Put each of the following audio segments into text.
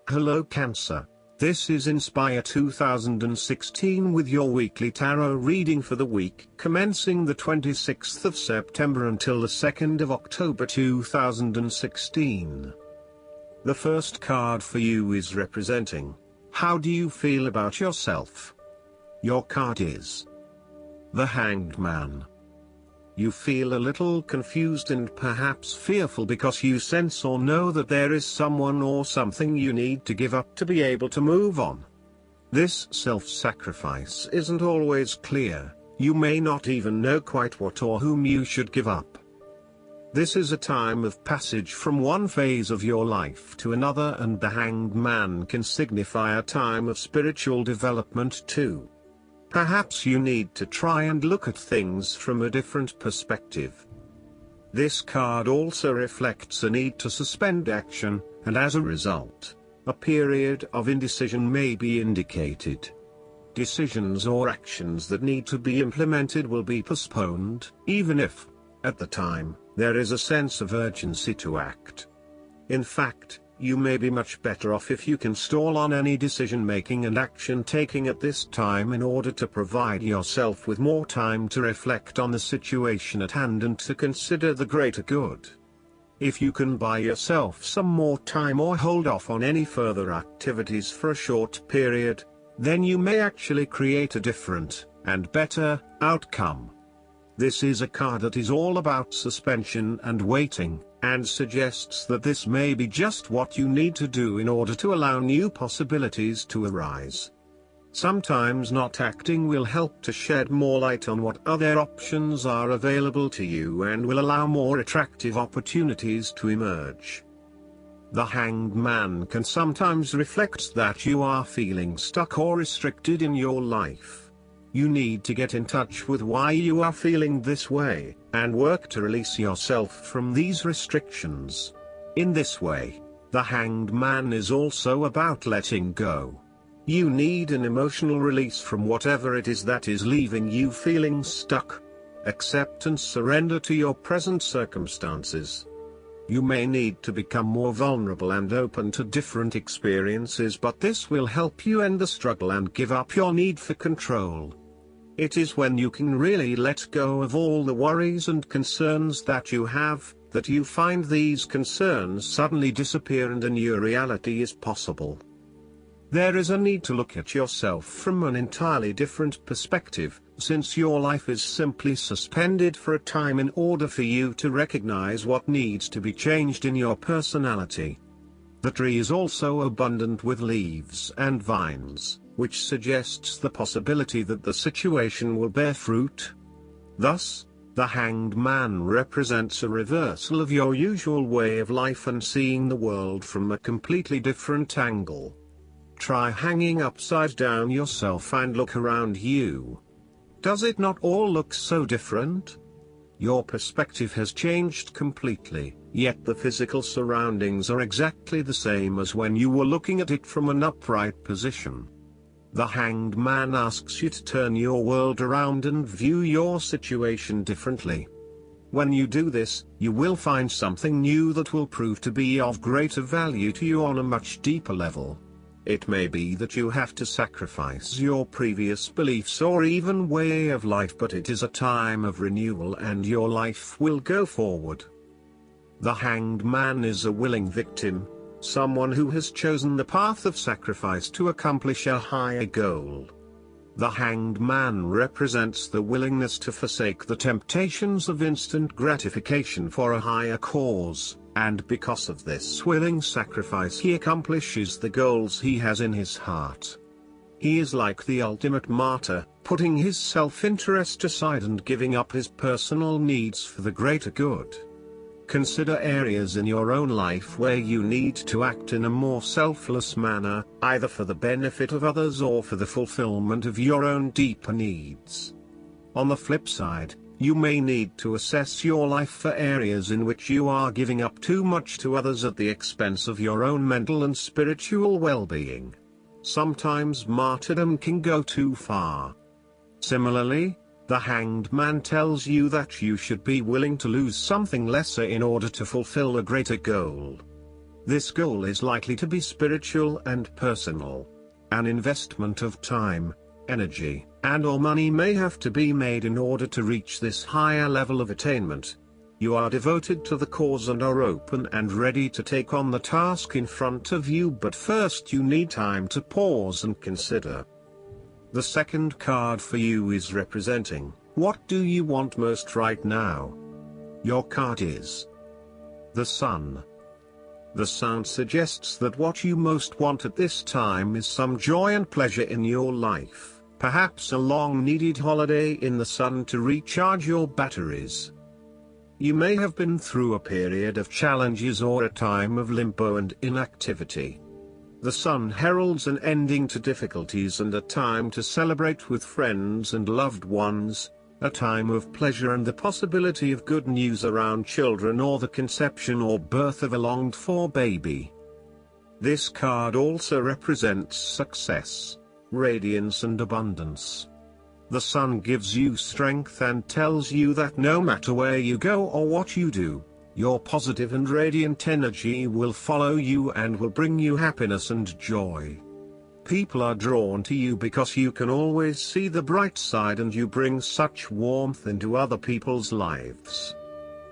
Hello Cancer, this is Inspire 2016 with your weekly tarot reading for the week commencing the 26th of September until the 2nd of October 2016. The first card for you is representing, how do you feel about yourself? Your card is the Hanged Man. You feel a little confused and perhaps fearful because you sense or know that there is someone or something you need to give up to be able to move on. This self-sacrifice isn't always clear, you may not even know quite what or whom you should give up. This is a time of passage from one phase of your life to another, and the Hanged Man can signify a time of spiritual development too. Perhaps you need to try and look at things from a different perspective. This card also reflects a need to suspend action, and as a result, a period of indecision may be indicated. Decisions or actions that need to be implemented will be postponed, even if, at the time, there is a sense of urgency to act. In fact, you may be much better off if you can stall on any decision-making and action-taking at this time in order to provide yourself with more time to reflect on the situation at hand and to consider the greater good. If you can buy yourself some more time or hold off on any further activities for a short period, then you may actually create a different, and better, outcome. This is a card that is all about suspension and waiting, and suggests that this may be just what you need to do in order to allow new possibilities to arise. Sometimes not acting will help to shed more light on what other options are available to you and will allow more attractive opportunities to emerge. The Hanged Man can sometimes reflect that you are feeling stuck or restricted in your life. You need to get in touch with why you are feeling this way, and work to release yourself from these restrictions. In this way, the Hanged Man is also about letting go. You need an emotional release from whatever it is that is leaving you feeling stuck. Accept and surrender to your present circumstances. You may need to become more vulnerable and open to different experiences, but this will help you end the struggle and give up your need for control. It is when you can really let go of all the worries and concerns that you have, that you find these concerns suddenly disappear and a new reality is possible. There is a need to look at yourself from an entirely different perspective, since your life is simply suspended for a time in order for you to recognize what needs to be changed in your personality. The tree is also abundant with leaves and vines, which suggests the possibility that the situation will bear fruit. Thus, the Hanged Man represents a reversal of your usual way of life and seeing the world from a completely different angle. Try hanging upside down yourself and look around you. Does it not all look so different? Your perspective has changed completely, yet the physical surroundings are exactly the same as when you were looking at it from an upright position. The Hanged Man asks you to turn your world around and view your situation differently. When you do this, you will find something new that will prove to be of greater value to you on a much deeper level. It may be that you have to sacrifice your previous beliefs or even way of life, but it is a time of renewal and your life will go forward. The Hanged Man is a willing victim, someone who has chosen the path of sacrifice to accomplish a higher goal. The Hanged Man represents the willingness to forsake the temptations of instant gratification for a higher cause, and because of this willing sacrifice he accomplishes the goals he has in his heart. He is like the ultimate martyr, putting his self-interest aside and giving up his personal needs for the greater good. Consider areas in your own life where you need to act in a more selfless manner, either for the benefit of others or for the fulfillment of your own deeper needs. On the flip side, you may need to assess your life for areas in which you are giving up too much to others at the expense of your own mental and spiritual well-being. Sometimes martyrdom can go too far. Similarly, the Hanged Man tells you that you should be willing to lose something lesser in order to fulfill a greater goal. This goal is likely to be spiritual and personal. An investment of time, energy, and/or money may have to be made in order to reach this higher level of attainment. You are devoted to the cause and are open and ready to take on the task in front of you, but first you need time to pause and consider. The second card for you is representing, what do you want most right now? Your card is the Sun. The Sun suggests that what you most want at this time is some joy and pleasure in your life, perhaps a long-needed holiday in the sun to recharge your batteries. You may have been through a period of challenges or a time of limbo and inactivity. The Sun heralds an ending to difficulties and a time to celebrate with friends and loved ones, a time of pleasure and the possibility of good news around children or the conception or birth of a longed-for baby. This card also represents success, radiance and abundance. The Sun gives you strength and tells you that no matter where you go or what you do, your positive and radiant energy will follow you and will bring you happiness and joy. People are drawn to you because you can always see the bright side and you bring such warmth into other people's lives.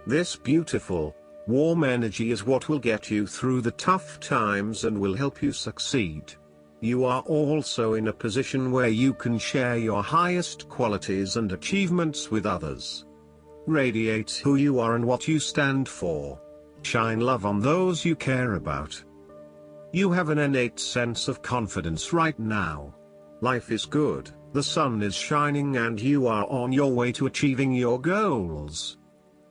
This beautiful, warm energy is what will get you through the tough times and will help you succeed. You are also in a position where you can share your highest qualities and achievements with others. Radiate who you are and what you stand for. Shine love on those you care about. You have an innate sense of confidence right now. Life is good, the sun is shining and you are on your way to achieving your goals.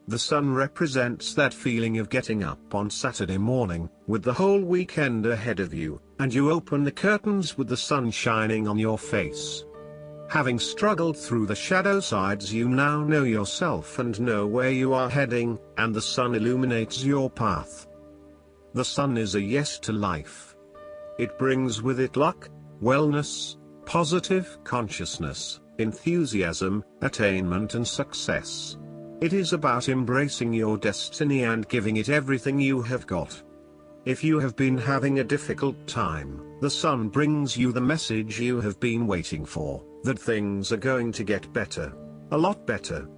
The sun represents that feeling of getting up on Saturday morning, with the whole weekend ahead of you, and you open the curtains with the sun shining on your face. Having struggled through the shadow sides, you now know yourself and know where you are heading, and the sun illuminates your path. The sun is a yes to life. It brings with it luck, wellness, positive consciousness, enthusiasm, attainment and success. It is about embracing your destiny and giving it everything you have got. If you have been having a difficult time, the sun brings you the message you have been waiting for, that things are going to get better. A lot better.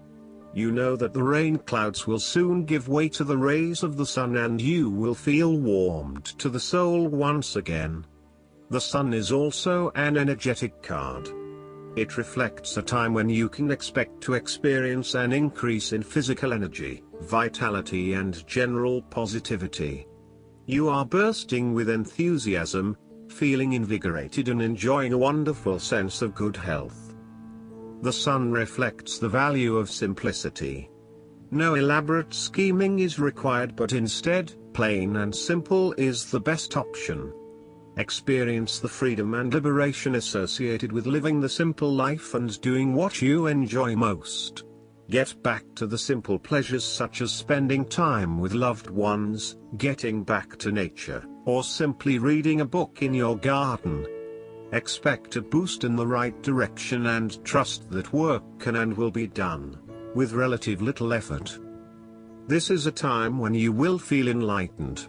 You know that the rain clouds will soon give way to the rays of the sun and you will feel warmed to the soul once again. The sun is also an energetic card. It reflects a time when you can expect to experience an increase in physical energy, vitality and general positivity. You are bursting with enthusiasm, feeling invigorated and enjoying a wonderful sense of good health. The sun reflects the value of simplicity. No elaborate scheming is required, but instead, plain and simple is the best option. Experience the freedom and liberation associated with living the simple life and doing what you enjoy most. Get back to the simple pleasures such as spending time with loved ones, getting back to nature, or simply reading a book in your garden. Expect a boost in the right direction and trust that work can and will be done, with relative little effort. This is a time when you will feel enlightened.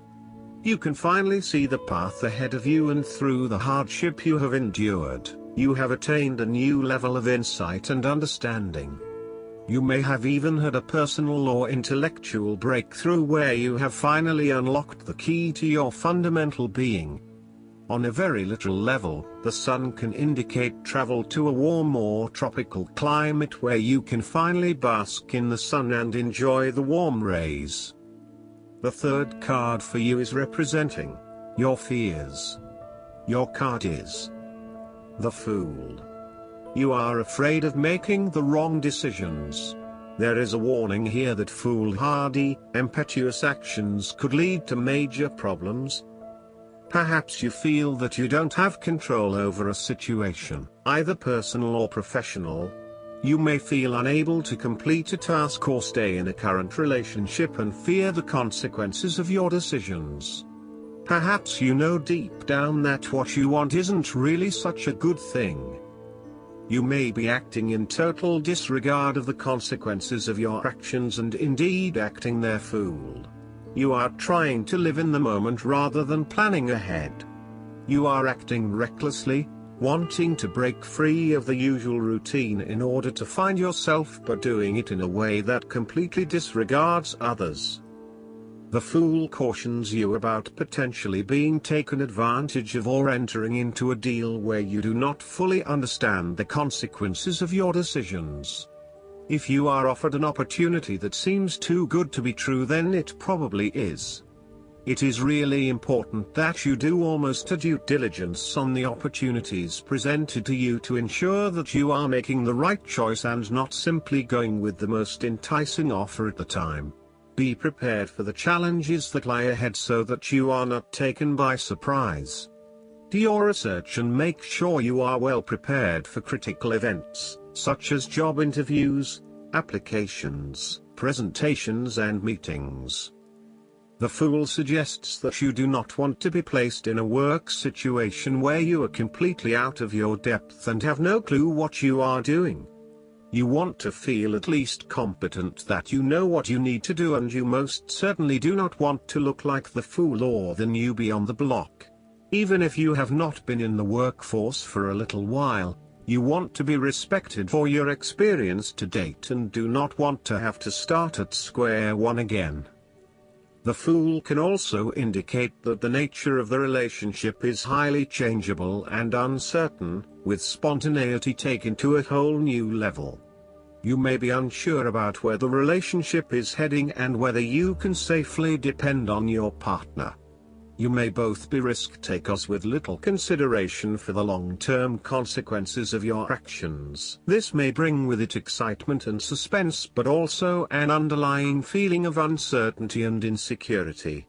You can finally see the path ahead of you, and through the hardship you have endured, you have attained a new level of insight and understanding. You may have even had a personal or intellectual breakthrough where you have finally unlocked the key to your fundamental being. On a very literal level, the sun can indicate travel to a warm or tropical climate where you can finally bask in the sun and enjoy the warm rays. The third card for you is representing your fears. Your card is the Fool. You are afraid of making the wrong decisions. There is a warning here that foolhardy, impetuous actions could lead to major problems. Perhaps you feel that you don't have control over a situation, either personal or professional. You may feel unable to complete a task or stay in a current relationship and fear the consequences of your decisions. Perhaps you know deep down that what you want isn't really such a good thing. You may be acting in total disregard of the consequences of your actions and indeed acting their fool. You are trying to live in the moment rather than planning ahead. You are acting recklessly, wanting to break free of the usual routine in order to find yourself, but doing it in a way that completely disregards others. The Fool cautions you about potentially being taken advantage of or entering into a deal where you do not fully understand the consequences of your decisions. If you are offered an opportunity that seems too good to be true, then it probably is. It is really important that you do almost a due diligence on the opportunities presented to you to ensure that you are making the right choice and not simply going with the most enticing offer at the time. Be prepared for the challenges that lie ahead so that you are not taken by surprise. Do your research and make sure you are well prepared for critical events, such as job interviews, applications, presentations and meetings. The Fool suggests that you do not want to be placed in a work situation where you are completely out of your depth and have no clue what you are doing. You want to feel at least competent, that you know what you need to do, and you most certainly do not want to look like the fool or the newbie on the block. Even if you have not been in the workforce for a little while, you want to be respected for your experience to date and do not want to have to start at square one again. The Fool can also indicate that the nature of the relationship is highly changeable and uncertain, with spontaneity taken to a whole new level. You may be unsure about where the relationship is heading and whether you can safely depend on your partner. You may both be risk takers with little consideration for the long-term consequences of your actions. This may bring with it excitement and suspense, but also an underlying feeling of uncertainty and insecurity.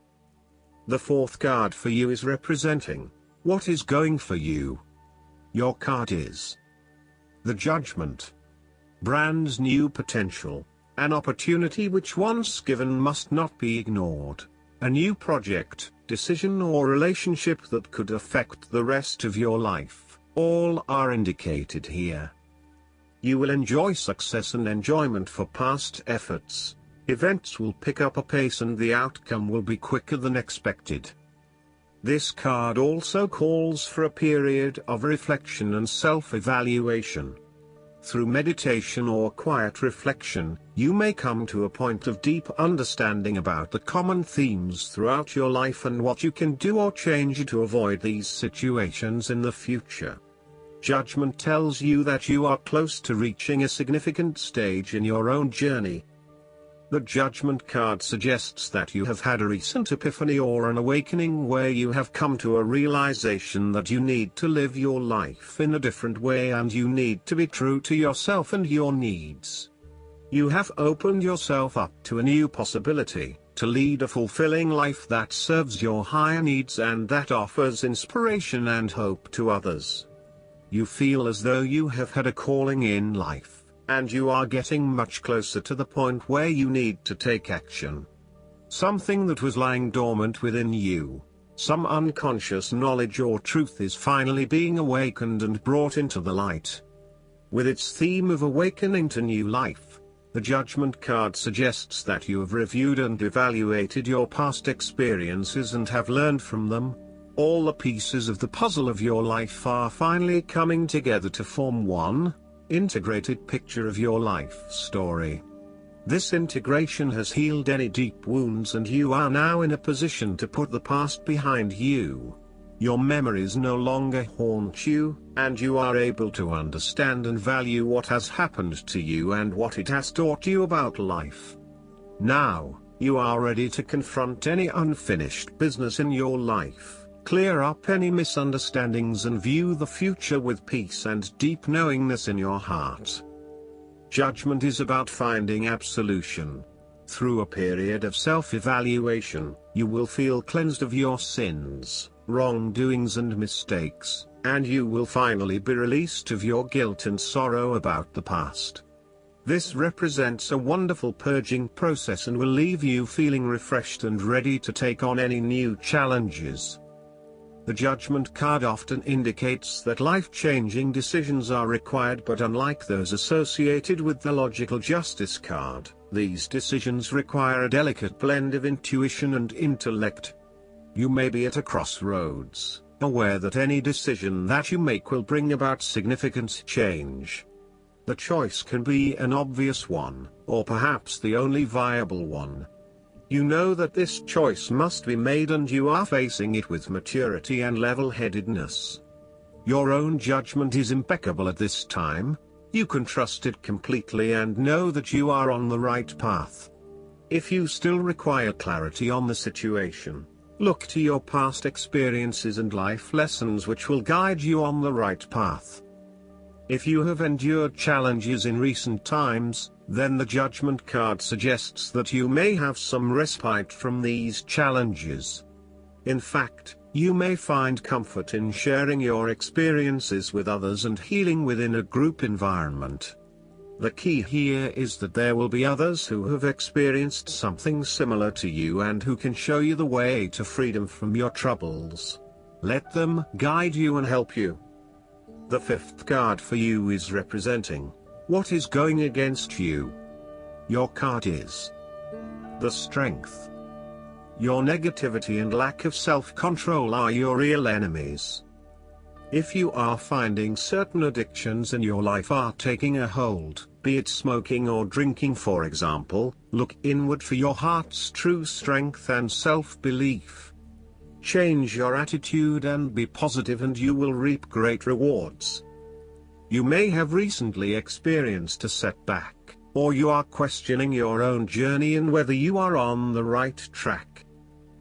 The fourth card for you is representing what is going for you. Your card is the Judgment. Brand new potential, an opportunity which once given must not be ignored. A new project, decision or relationship that could affect the rest of your life, all are indicated here. You will enjoy success and enjoyment for past efforts. Events will pick up a pace and the outcome will be quicker than expected. This card also calls for a period of reflection and self-evaluation. Through meditation or quiet reflection, you may come to a point of deep understanding about the common themes throughout your life and what you can do or change to avoid these situations in the future. Judgment tells you that you are close to reaching a significant stage in your own journey. The Judgment card suggests that you have had a recent epiphany or an awakening where you have come to a realization that you need to live your life in a different way and you need to be true to yourself and your needs. You have opened yourself up to a new possibility, to lead a fulfilling life that serves your higher needs and that offers inspiration and hope to others. You feel as though you have had a calling in life, and you are getting much closer to the point where you need to take action. Something that was lying dormant within you, some unconscious knowledge or truth, is finally being awakened and brought into the light. With its theme of awakening to new life, the Judgment card suggests that you have reviewed and evaluated your past experiences and have learned from them. All the pieces of the puzzle of your life are finally coming together to form one integrated picture of your life story. This integration has healed any deep wounds and you are now in a position to put the past behind you. Your memories no longer haunt you, and you are able to understand and value what has happened to you and what it has taught you about life. Now, you are ready to confront any unfinished business in your life, clear up any misunderstandings and view the future with peace and deep knowingness in your heart. Judgment is about finding absolution. Through a period of self-evaluation, you will feel cleansed of your sins, wrongdoings and mistakes, and you will finally be released of your guilt and sorrow about the past. This represents a wonderful purging process and will leave you feeling refreshed and ready to take on any new challenges. The Judgment card often indicates that life-changing decisions are required, but unlike those associated with the Logical Justice card, these decisions require a delicate blend of intuition and intellect. You may be at a crossroads, aware that any decision that you make will bring about significant change. The choice can be an obvious one, or perhaps the only viable one. You know that this choice must be made and you are facing it with maturity and level-headedness. Your own judgment is impeccable at this time. You can trust it completely and know that you are on the right path. If you still require clarity on the situation, look to your past experiences and life lessons which will guide you on the right path. If you have endured challenges in recent times, then the Judgment card suggests that you may have some respite from these challenges. In fact, you may find comfort in sharing your experiences with others and healing within a group environment. The key here is that there will be others who have experienced something similar to you and who can show you the way to freedom from your troubles. Let them guide you and help you. The fifth card for you is representing what is going against you. Your card is the Strength. Your negativity and lack of self-control are your real enemies. If you are finding certain addictions in your life are taking a hold, be it smoking or drinking for example, look inward for your heart's true strength and self-belief. Change your attitude and be positive and you will reap great rewards. You may have recently experienced a setback, or you are questioning your own journey and whether you are on the right track.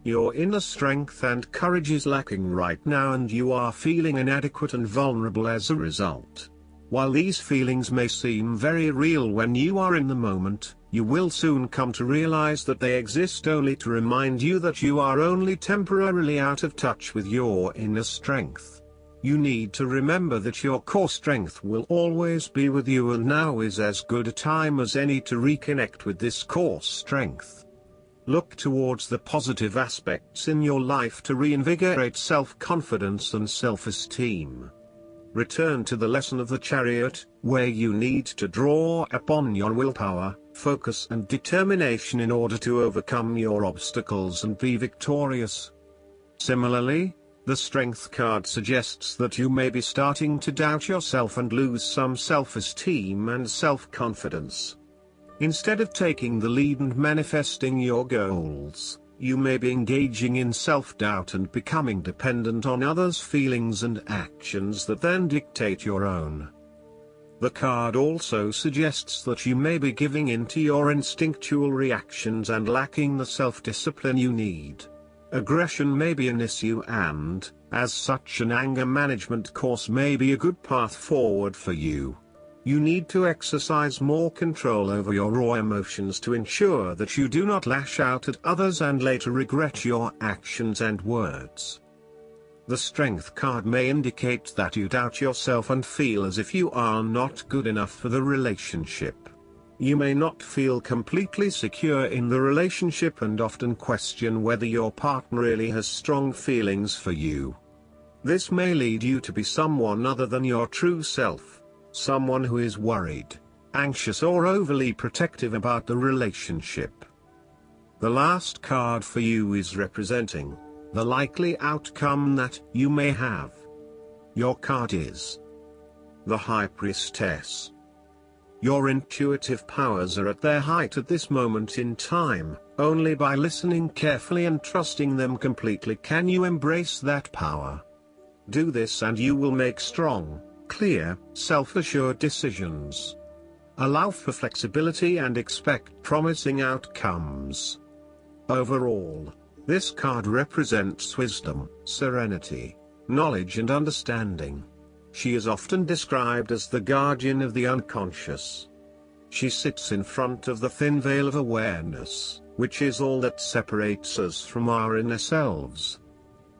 Your inner strength and courage is lacking right now and you are feeling inadequate and vulnerable as a result. While these feelings may seem very real when you are in the moment, you will soon come to realize that they exist only to remind you that you are only temporarily out of touch with your inner strength. You need to remember that your core strength will always be with you, and now is as good a time as any to reconnect with this core strength. Look towards the positive aspects in your life to reinvigorate self-confidence and self-esteem. Return to the lesson of the Chariot, where you need to draw upon your willpower, focus and determination in order to overcome your obstacles and be victorious. Similarly, the Strength card suggests that you may be starting to doubt yourself and lose some self-esteem and self-confidence. Instead of taking the lead and manifesting your goals, you may be engaging in self-doubt and becoming dependent on others' feelings and actions that then dictate your own. The card also suggests that you may be giving in to your instinctual reactions and lacking the self-discipline you need. Aggression may be an issue and, as such, an anger management course may be a good path forward for you. You need to exercise more control over your raw emotions to ensure that you do not lash out at others and later regret your actions and words. The Strength card may indicate that you doubt yourself and feel as if you are not good enough for the relationship. You may not feel completely secure in the relationship and often question whether your partner really has strong feelings for you. This may lead you to be someone other than your true self, someone who is worried, anxious or overly protective about the relationship. The last card for you is representing the likely outcome that you may have. Your card is the High Priestess. Your intuitive powers are at their height at this moment in time. Only by listening carefully and trusting them completely can you embrace that power. Do this and you will make strong, clear, self-assured decisions. Allow for flexibility and expect promising outcomes. Overall, this card represents wisdom, serenity, knowledge and understanding. She is often described as the guardian of the unconscious. She sits in front of the thin veil of awareness, which is all that separates us from our inner selves.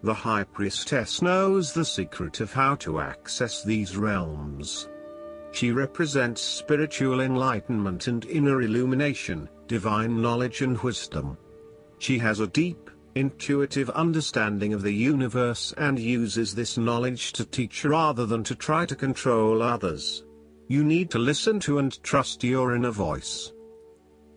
The High Priestess knows the secret of how to access these realms. She represents spiritual enlightenment and inner illumination, divine knowledge and wisdom. She has a deep, intuitive understanding of the universe and uses this knowledge to teach rather than to try to control others. You need to listen to and trust your inner voice.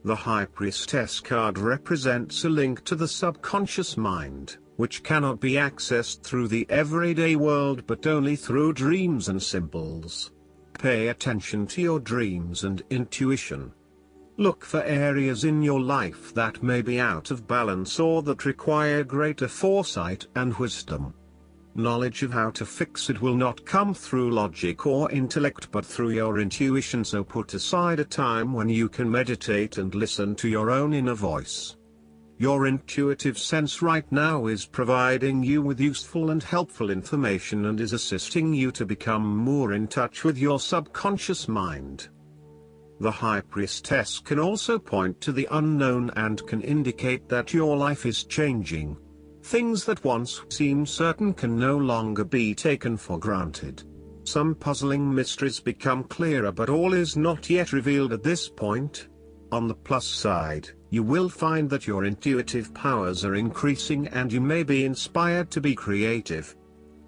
The High Priestess card represents a link to the subconscious mind, which cannot be accessed through the everyday world but only through dreams and symbols. Pay attention to your dreams and intuition. Look for areas in your life that may be out of balance or that require greater foresight and wisdom. Knowledge of how to fix it will not come through logic or intellect but through your intuition, so put aside a time when you can meditate and listen to your own inner voice. Your intuitive sense right now is providing you with useful and helpful information and is assisting you to become more in touch with your subconscious mind. The High Priestess can also point to the unknown and can indicate that your life is changing. Things that once seemed certain can no longer be taken for granted. Some puzzling mysteries become clearer, but all is not yet revealed at this point. On the plus side, you will find that your intuitive powers are increasing and you may be inspired to be creative.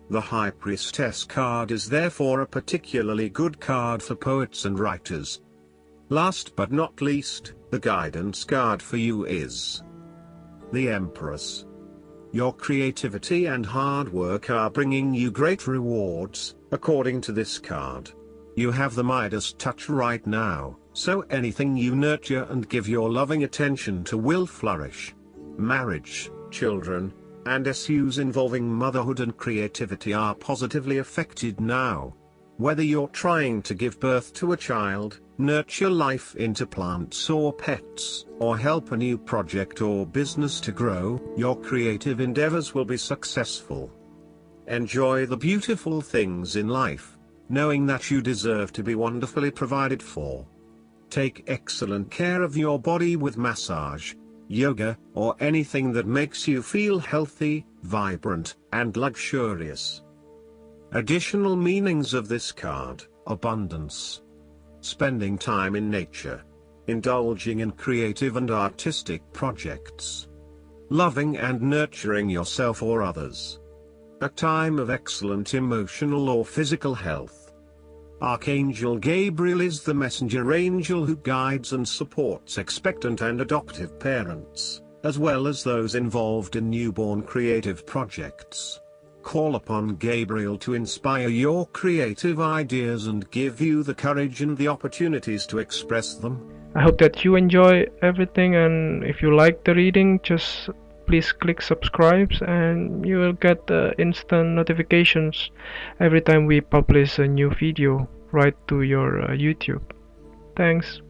The High Priestess card is therefore a particularly good card for poets and writers. Last but not least, the guidance card for you is the Empress. Your creativity and hard work are bringing you great rewards, according to this card. You have the Midas touch right now, so anything you nurture and give your loving attention to will flourish. Marriage, children, and issues involving motherhood and creativity are positively affected now. Whether you're trying to give birth to a child, nurture life into plants or pets, or help a new project or business to grow, your creative endeavors will be successful. Enjoy the beautiful things in life, knowing that you deserve to be wonderfully provided for. Take excellent care of your body with massage, yoga, or anything that makes you feel healthy, vibrant, and luxurious. Additional meanings of this card: abundance, spending time in nature, indulging in creative and artistic projects, loving and nurturing yourself or others, a time of excellent emotional or physical health. Archangel Gabriel is the messenger angel who guides and supports expectant and adoptive parents, as well as those involved in newborn creative projects. Call upon Gabriel to inspire your creative ideas and give you the courage and the opportunities to express them. I hope that you enjoy everything, and if you like the reading, just please click subscribe and you will get instant notifications every time we publish a new video right to your YouTube. Thanks.